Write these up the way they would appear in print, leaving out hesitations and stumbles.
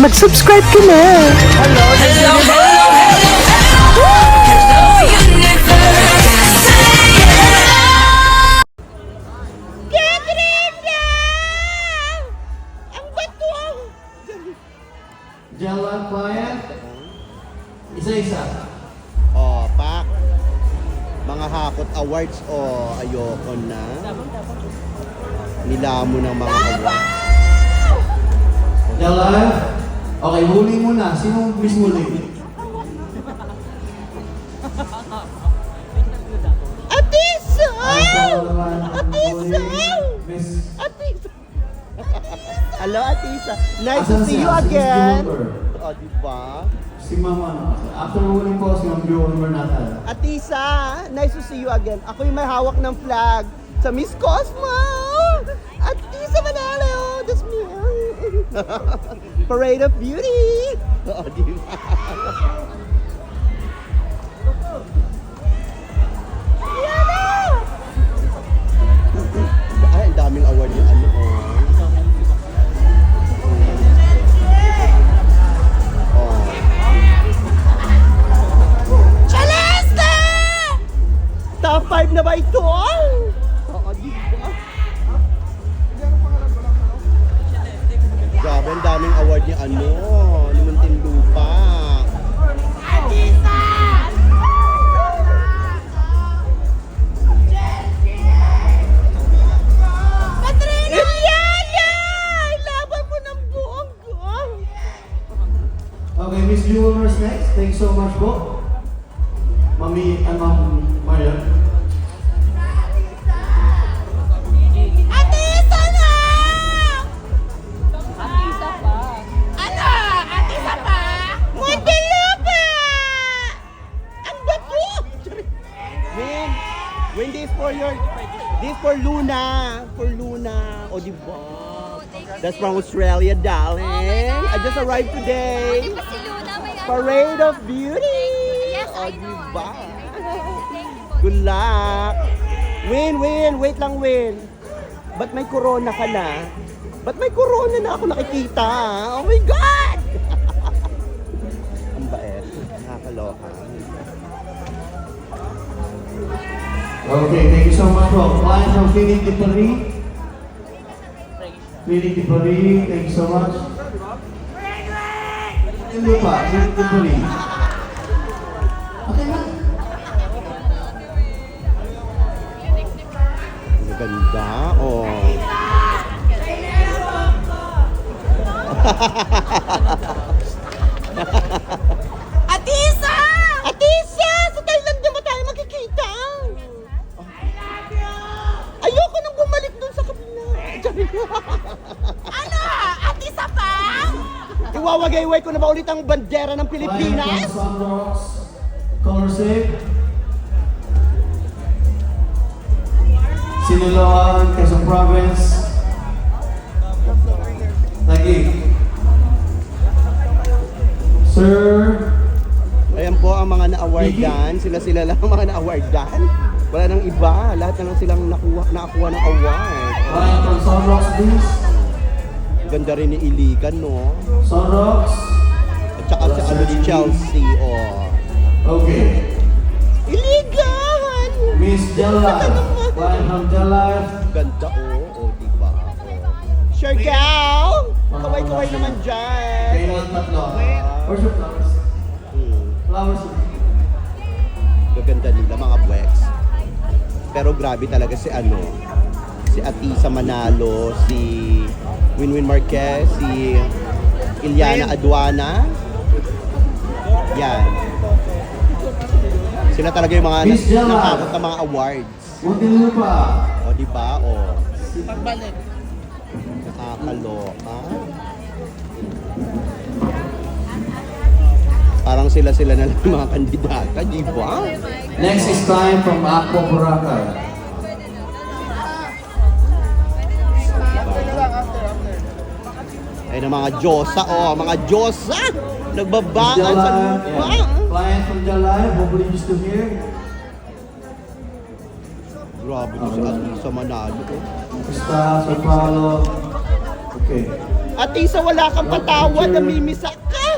mag-subscribe ka na. Hello, hello, hello, hello, universe. Katrina! Ang bato! Jalan client. Isa-isa. Oh, pak. Mga hakot awards, ayoko na. Nilamo ng mga awards. Jalan. Okay, huli muna. Sinong miss huli? Atisa! Atisa! Miss. Atisa! Hello, Atisa. Nice Asan to see siya? you Si Miss again. Gilbert. Oh, diba? Si Mama. After huli po, si Ma'am Gilbert natin. Atisa, nice to see you again. Ako yung may hawak ng flag sa Miss Cosmo. Atisa Manalo, that's me. Parade of Beauty. Oh, diba? Ay, ang daming award yung ano, Celeste! Top 5 na ba ito? Oo, di ba? Grabe, ang daming award ni ni Muntinlupa. Atisa! Katrina! Ilyana! Laban mo ng buong ko! Okay, Miss Gilbert next. Thanks so much po. Mami, Ma'am Marian. Atisa na! Atisa pa. Ano? Atisa pa? Muntinlupa! Ang bato! Win, this for Luna. For Luna. O, di ba? That's from Australia, darling. I just arrived today. Di ba si Luna may ano? Parade of Beauty. Yes, O, I di know. ba? Thank you po. Good luck. Wait lang, Win. Ba't may corona ka na? Ba't may corona na ako nakikita? Oh my God! Ang bait. Nakakaloka. Okay, thank you so much po. Client from Clinic de Paris. Clinic de Paris, thank you so much. Hindi pa, Clinic de Paris. Okay na. Ang ganda, Atisa! Atisa! Sa Thailand na ba tayo makikita? Ayoko nang bumalik dun sa kabila. Ano? Atisa pa? Iwawagay-way ko na ba ulit ang bandera ng Pilipinas? Client from Sunrocks, Color Save. Sinaloan, Quezon Province. Taguig. Sir, Ayan po ang mga na-awardan. Sila lang ang mga na-awardan. Wala nang iba. Lahat na lang silang nakakuha ng award. client from Sunrocks, please. Ganda rin ni Iligan, no? Sunrocks. At saka si Chelsea, Okay. Iligan! Miss Jella. Client from Jella. Ganda, diba? Siargao! Kaway-kaway naman dyan. Kailan tatlo. Where's your flowers? Flowers. Gaganda nila, mga bwex. Pero grabe talaga si Atisa Manalo, si Winwin Marquez, si Ilyana Aduana. Yan. Sila talaga yung mga Miss Jella. nakakot na mga awards. Muntinlupa. O, diba? Pagbalik. Nakakaloka. Parang sila na lang yung mga kandidata, diba? Next is time from Aqua Boracay. Ay, ng mga Diyosa, mga Diyosa! Nagbabaan sa lupa. Client from Jalai, hopefully you still here. Grabe ko sa Atisa Manalo. Basta, Sir Paolo. Okay. At isa wala kang patawad, namimisa ka.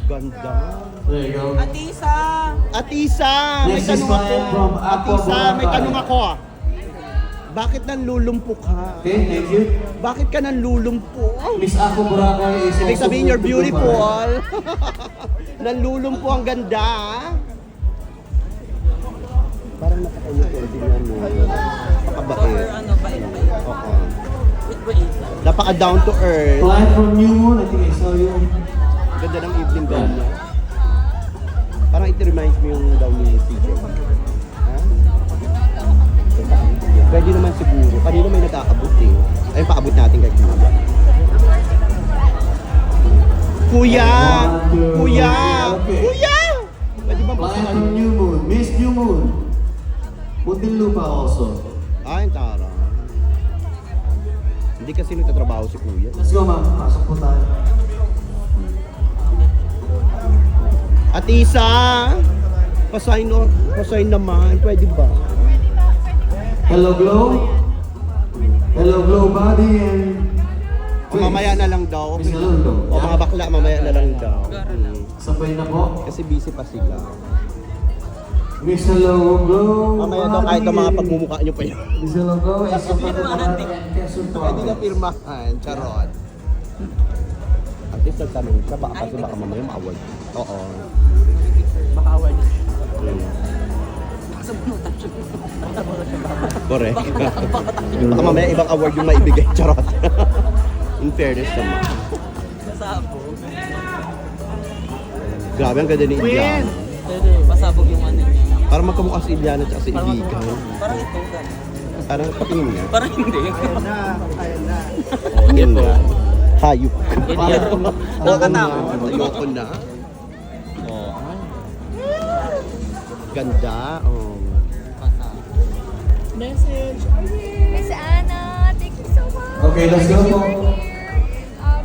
Ganda. There you go. Atisa, may Next is tanong ako. client from Aqua Atisa, may Boracay. tanong ako. Bakit nanlulumpo ka? Okay, thank you. Bakit ka nanlulumpo? Miss Ako Boracay is Ibig also sabihin, you're good to beautiful. Nanlulumpo ang ganda. Parang nakakaulit ko. Tingnan mo. Napakabait. Oo. Napaka down to earth. Client from New Moon, I think I saw you. Ganda ng evening gown niya. Parang it reminds me yung gown ni CJ. Ha? Pwede naman siguro. Kanina may nag-aabot eh. Ayun, paabot natin kay Kuya. Kuya! Kuya! Kuya! Pwede ba Client from New Moon, Miss New Moon. Muntinlupa also. Ay, tara. Hindi kasi nagtatrabaho si Kuya. Let's go ma'am, pasok po tayo. At isa, pasign naman. Pwede ba? Hello Glow. Hello Glow Body and O mamaya na lang daw. Miss Hello Glow. O mga bakla, mamaya na lang daw. Sabay na po. Kasi busy pa sila. Miss Hello Glow. Mamaya daw kahit ang mga pagmumukha nyo pa yun. Miss Hello Glow is sa Pagmamahal and Quezon Pwede na Province. pirmahan, charot. At least nagtanong siya, baka kasi baka mamaya ma-award. Oo. Baka award. Correct. Baka mamaya ibang award yung maibigay, charot. In fairness naman. Grabe, ang ganda ni Iliana. Pasabog yung ano niya. Parang magkamukha si Iliana at si Ibigan. Parang ito. Parang patingin niya. Parang hindi. Oh, yun na. Hayop. Nakakatakot. Ayoko na. Oh. Ganda. Oh. Miss Anna, thank you so much. Okay, let's go po.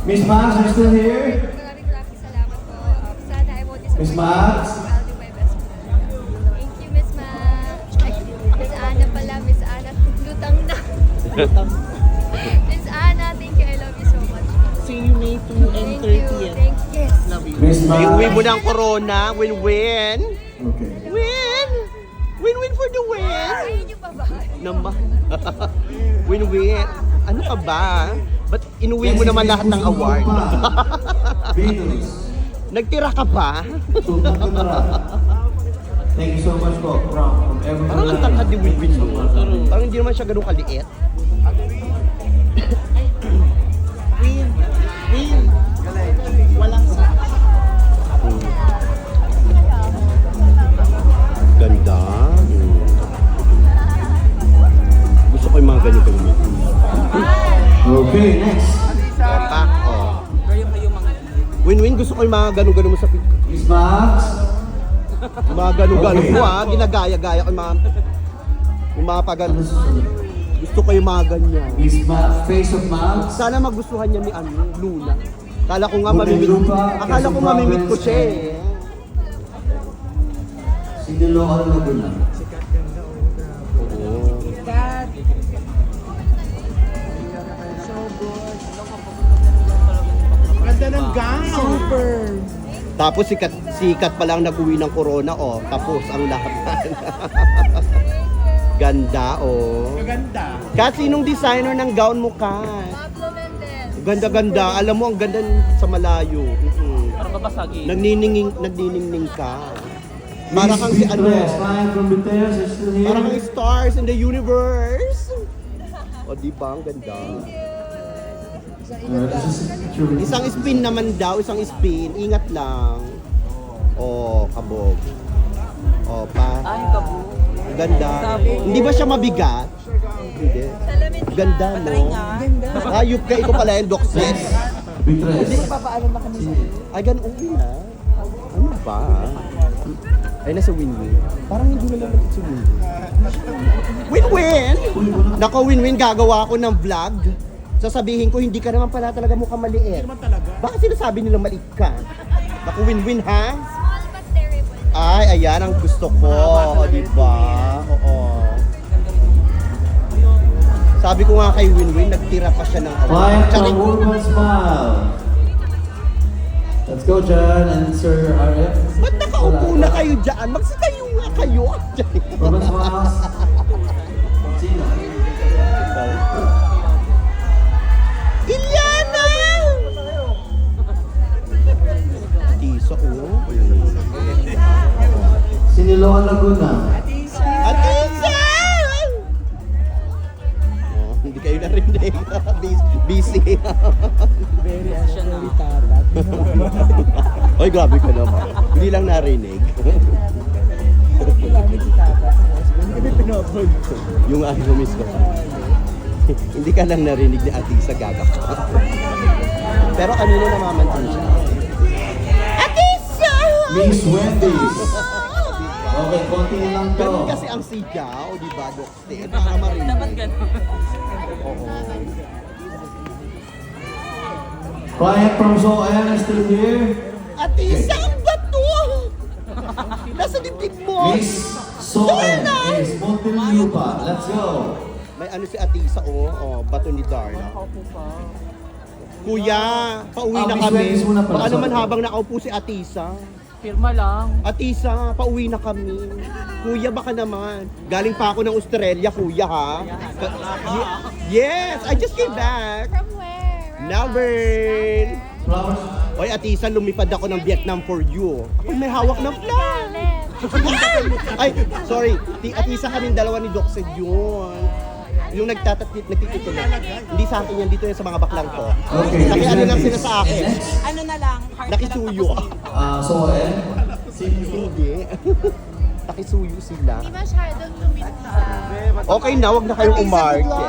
Miss Max, are you still here? Maraming salamat po. Sana I won't disappoint Miss you. Max? I'll do my best. Thank you, Miss Max. Ay, Miss Anna pala, Miss Anna. Lutang na. Miss Anna, thank you. I love you so much. See you May 2 and Thank you. 30th. Thank yes. Miss Max. Iuwi mo na ang corona. Win-win. Okay. Win! Win-win for the win! Ayun yung babae. Naman. Win-win. Ano ka ba? Ba't inuwi mo naman lahat ng award? Beatles. Nagtira ka pa? Super Kunara. Thank you so much po from everyone. Parang ang tangkad ni Win-win mo. Parang hindi naman siya ganun kaliit. Win. Walang sa. Ganda. Gusto ko yung mga ganyan-ganyan. Okay, next. Pak, oh. Kayo yung mga... Win-win, gusto ko yung mga ganun-ganun mo sa picture. Miss Max. Yung mga ganun-ganun Okay. mo ha. Ginagaya-gaya ko yung mga pagan. Ano susunod? Gusto ko yung mga ganyan. Miss Max. Face of Max. Sana magustuhan niya ni Luna. Akala ko nga Buti mamimit. lupa, Akala ko Quezon mamimit ko Province, siya eh. Sinilooan Laguna. Ganda ng gown. Super. Tapos sikat pa lang nag-uwi ng corona, oh. Tapos ang lahat. Ganda, oh. Maganda. Kat, sinong designer ng gown mo, Kat? Pablo Mendez. Ganda-ganda. Alam mo, ang ganda sa malayo. Parang babasagin. Nagniningning ka. Para kang si ano. Client from Viteras is still here. Para kang stars in the universe. O, di ba? Ang ganda. This is a picture. Isang spin naman daw, isang spin. Ingat lang. O, kabog. O, pa. Ay, kabo. Ang ganda. Hindi ba siya mabigat? Hindi. Salamin pa. Ganda, no? Hayop ka, ikaw pala yung dokset. Viteras. Ay, ganun na. Ano ba? Ay, nasa win-win. Parang hindi naman natin si win-win. Win-win! Nako, win-win, gagawa ako ng vlog. Sasabihin ko, hindi ka naman pala talaga mukhang maliit. Naman talaga. Bakit sinasabi nila maliit ka? Naku, win-win, ha? Small but terrible. Ay, ayan ang gusto ko. O, diba? Oo. Sabi ko nga kay Winwin, nagtira pa siya ng Quiet Charing. from Urban Smile. Let's go, John and Sir RF. Ba't nakaupo na kayo dyan? Magsitayo nga kayo. Urban Smiles. Sino? Iliana! Tisa, oh. Siniloan Laguna. Atisa! Oh, hindi kayo narinig. Busy. Siya na. Ay, grabe ka naman. Hindi lang narinig. Yung ako miss ko. Hindi ka lang narinig ni Atisa gaga ka. Pero kanina namamansin siya. Atisa! Miss Wendy's. Okay, konti lang to. Ganun kasi ang sigaw, di ba, Dokte? Para marinig. Dapat ganun. Oo. Quiet from Zoan is still here. Atisa, ang bato! Nasa dibdib mo! Miss Zoan is Montelupa. Let's go. May ano si Atisa, oh, bato ni Darna. Kuya, pauwi na Miss kami. Wendy's muna pala, Baka naman sorry. habang nakaupo si Atisa. Pirma lang. Atisa, pauwi na kami. Kuya, baka naman. Galing pa ako ng Australia, kuya, ha? Yes, I just came back. From where? Melbourne. Flowers. Oy, Atisa, lumipad ako ng Vietnam for you. Ako may hawak ng flag. Ay, sorry. Atisa kaming dalawa ni Doc Sed yun. Yung nagtitituloy. Hindi sa akin yan, dito yan sa mga baklang to. Okay, Miss Ano lang Wendy's. sila sa akin. And next, Ano na lang, heart Nakisuyo. Zoan. Hindi. Nakisuyo sila. Hindi masyadong tuminta. Okay na, wag na kayong umarte.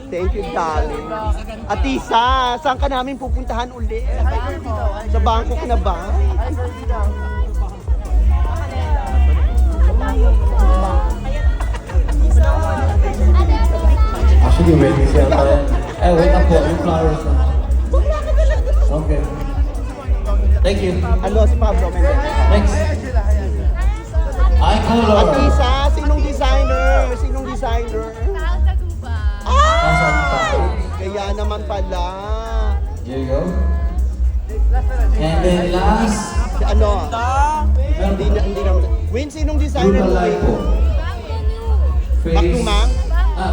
Thank you, darling. Atisa, saan ka namin pupuntahan ulit? Sa Bangkok na ba? Actually, waiting siya tayo. Wait up po. Yung flowers na. Okay. Thank you. Ano, si Pablo Mendez. Next. Eye color. Atisa, sinong designer? Sinong designer? Taal Taguba. Kaya naman pala. Here you go. And then last, Si ano? Hindi naman. Win, sinong designer Brutal mo, Life Win? po. Bango New. Face. Baktumang?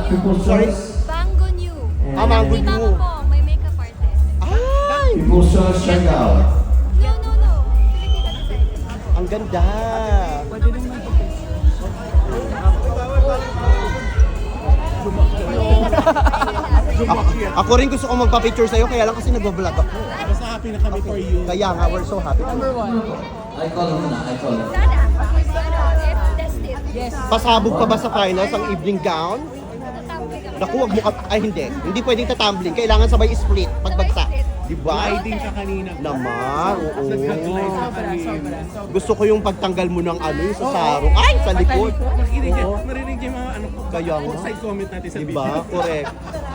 People's Sorry? Choice. Bango New. Mango Si Mama New. Pong, may makeup artist. Ay! People's Choice, check out. No. Filipina designer. Ang ganda. Ako rin gusto kong magpa-picture sa'yo, kaya lang kasi nagbablog ako. Basta happy na kami for you. Kaya nga, we're so happy. Eye color muna, eye color. Sana. It's destined. Yes. Pasabog pa ba sa finals ang evening gown? Tatambling ako. Naku, wag mo ka... Ay, hindi. Hindi pwedeng tatambling. Kailangan sabay split pagbagsak. Diba? Riding ka kanina. Naman, oo. Nag-live ka kanina. Gusto ko yung pagtanggal mo ng ano, yung sa sarong. Ay, sa likod. Marinig niya yung mga ano, Kaya nga. side comment natin sa Diba? video. Correct.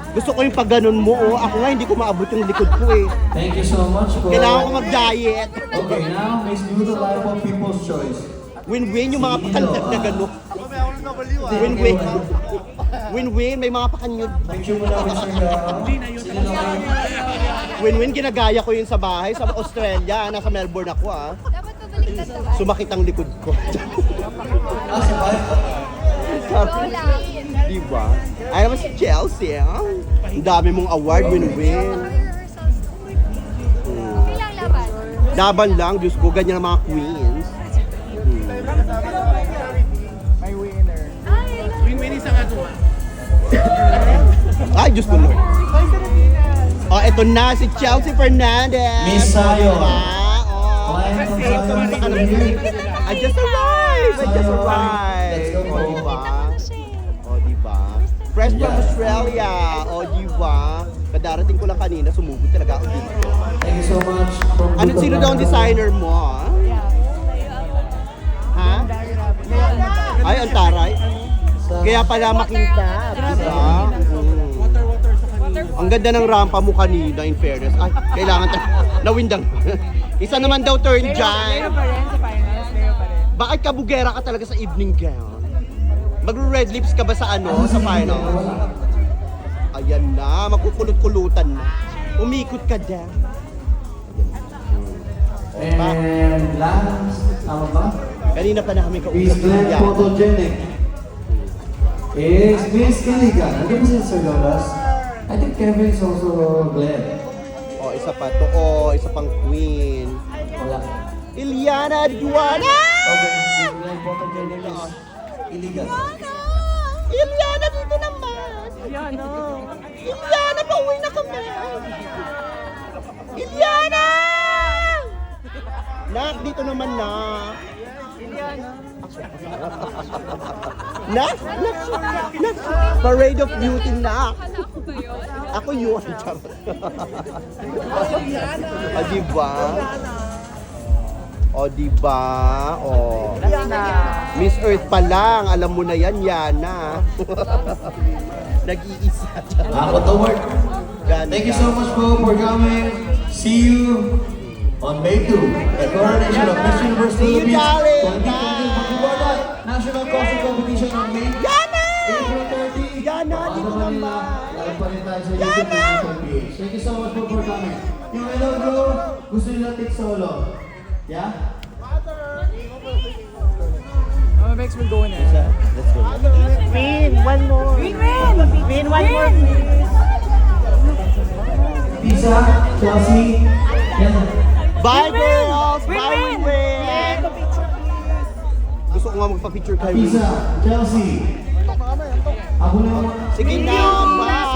Gusto ko yung pag ganun mo, oh. Ako nga, hindi ko maabot yung likod ko eh. Thank you so much po. Kailangan ko mag-diet. Okay, now, Miss Brutal Life po, People's Choice. Win-win yung mga pakanyod na gano'n. Win-win. Win-win, may mga pakanyod. Picture mo na, Mr. Gao. Sino lang kayo? Win-win, ginagaya ko yun sa bahay, sa Australia. Nasa Melbourne ako ah. Dapat pabaliktad to ba? Sumakit ang likod ko. Sabay. Go lang. Diba? Ay naman si Chelsea ah. Ang dami mong award, win-win. Rehearsals to. Okay lang laban. Laban lang, Diyos ko, ganyan ang mga queens. Ay, Win-win isa nga tuwa. Ay, Diyos ko, Lord. Oh, eto na, si Chelsea Fernandez. Miss Sayo. Diba? Oh. Client from Zion is still here. I just arrived! I just Let's arrived! go. Oh, diba? siya eh. Oh, diba? Fresh from Yeah. Australia! Oh, diba? Kadarating ko lang kanina, sumugod talaga ako dito. Thank you so much. From Ano, Brutal sino daw ang Life. designer mo? ah? Ha? Ay, ang taray. Sa- Kaya pala makita, diba? Water sa kanina. Ang ganda ng rampa mo kanina, in fairness. Ay, kailangan nawindang. Isa naman daw turn dyan. Bakit kabugera ka talaga sa evening gown? Magre-red lips ka ba sa ano, sa final? Ayan na, magkukulot-kulutan na. Umikot ka dyan. And last, tama ba? Kanina pa namin Is kausap Glenn yan. photogenic? Is Miss Kaliga? Ano ba si Sir Lolas? I think Kevin is also Glenn. O, isa pa to. O, isa pang queen. Wala. Iliana Duana! Okay, Miss Glenn photogenic is illegal. Iliana, dito naman. Ayan, no. Iliana, pauwi na kami. Iliana! Nak, dito naman na. Iliana. Nak, Parade of Beauty na. Akala ko ba yun? Ako yun. Charot. O, diba? O, diba? O. Last na. Miss Earth pa lang. Alam mo na yan, Yana. Nag-iisa. Ako to work. Ganda. Thank you so much po for coming. See you on May 2, the coronation of Miss Universe See you, Philippines darling. 2022 Pagkiborda National Costume Competition on May April 30. Yana, dito naman. Live pa rin tayo sa YouTube and sa PH. Thank you so much po for coming. Yung Hello Bro, gusto nila take solo. Yeah? Makes me go in eh. Let's go. Win, one more. Win, one more. Pizza, Chelsea. Yan. Bye, girls! Bye, win! Gusto ko nga magpa-picture kay Win. Pizza, Chelsea. Ako na. Sige na, bye!